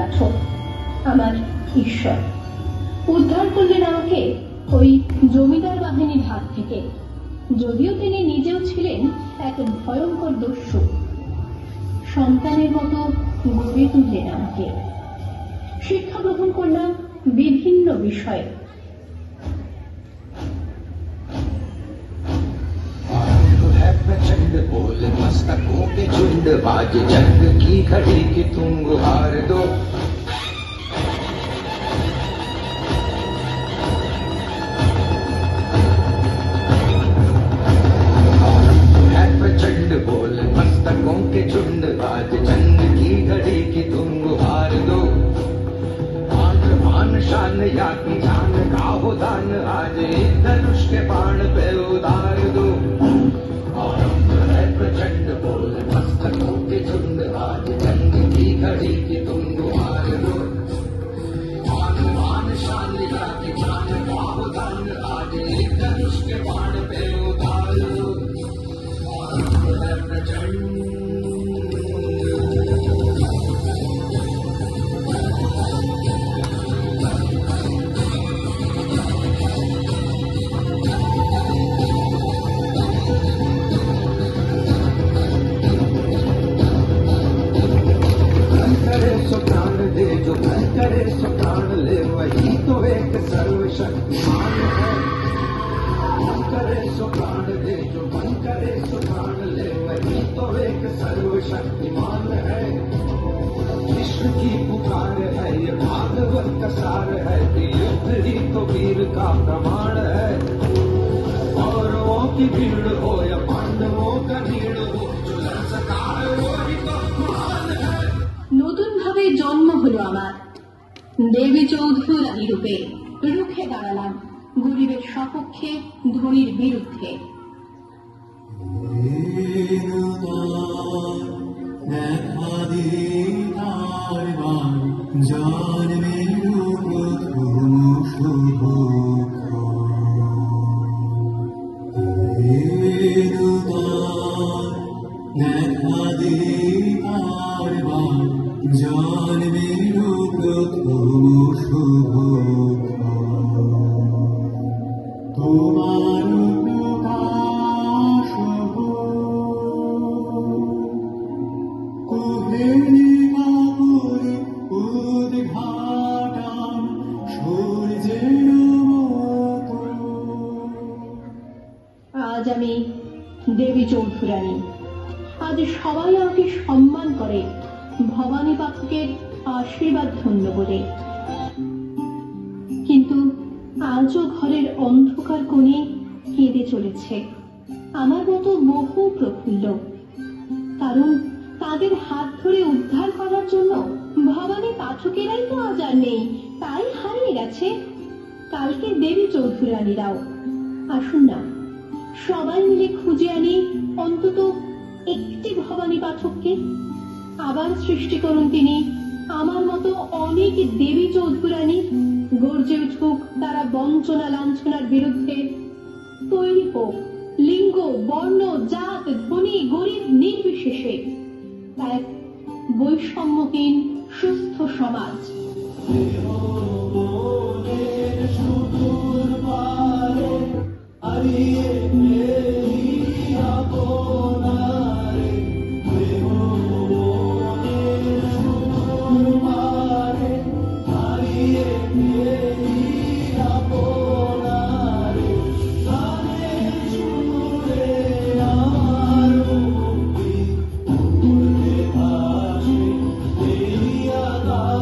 পাঠক আমার ঈশ্বর। উদ্ধার করলেন আমাকে ওই জমিদার বাহিনীর হাত থেকে, যদিও তিনি নিজেও ছিলেন এক ভয়ঙ্কর দস্যু। সন্তানের মতো গড়ে তুললেন আমাকে। শিক্ষা গ্রহণ করলাম বিভিন্ন বিষয়ে। प्रचंड बोल मस्तकों के झुंड बाज जंग की घड़ी की तुम गुहार दो। है प्रचंड बोल मस्तकों के झुंड बाज जंग की घड़ी की तुम गुहार दो। मान मान शान या की जान का हो दान आज एक धनुष के बाण पे उतार दो। प्रचंड बोल मस्तकों के झुंड आज जंग की घड़ी की तुम गुहार दो। मान मान शान या की जान का हो दान आज एक धनुष के बाण पे उतार दो। प्रचंड जो मन करे सो प्राण ले वही तो एक सर्वशक्तिमान है। मन करे सो प्राण दे जो मन करे सो प्राण ले वही तो एक सर्वशक्तिमान है। विश्व की पुकार है ये भागवत का सार है कि युद्ध ही तो वीर का प्रमाण है। कौरवों की भीड़ हो या पांडवों का भीड़ हो जो लड़ सका है वो ही तो महान है। নতুন ভাবে জন্ম হলো আমার। দেবী চৌধুরানী রূপে রুখে দাঁড়ালাম গরিবের সপক্ষে, ধনীর বিরুদ্ধে। আজ আমি দেবী চৌধুরানী। আজ সবাই আমাকে সম্মান করে ভবানী পাঠকের আশীর্বাদ ধন্য বলে। কিন্তু আজও ঘরের অন্ধকার কোণে কেঁদে চলেছে আমার মতো বহু প্রফুল্ল। কারণ তাদের হাত ধরে উদ্ধার করার জন্য ভবানী পাঠকেরাই তো আজ আর নেই, তাই হারিয়ে গেছে কালকে দেবী চৌধুরানীরাও। আসুন না সবাই মিলে খুঁজে আনি অন্তত একটি ভবানী পাঠককে। আবার সৃষ্টি করুন তিনি আমার মতো অনেক দেবী চৌধুরানী। গর্জে উঠুক তারা বঞ্চনা লাঞ্ছনার বিরুদ্ধে। তৈরি হোক লিঙ্গ, বর্ণ, জাত, ধনী গরিব নির্বিশেষে এক বৈষম্যহীন সুস্থ সমাজ। Allah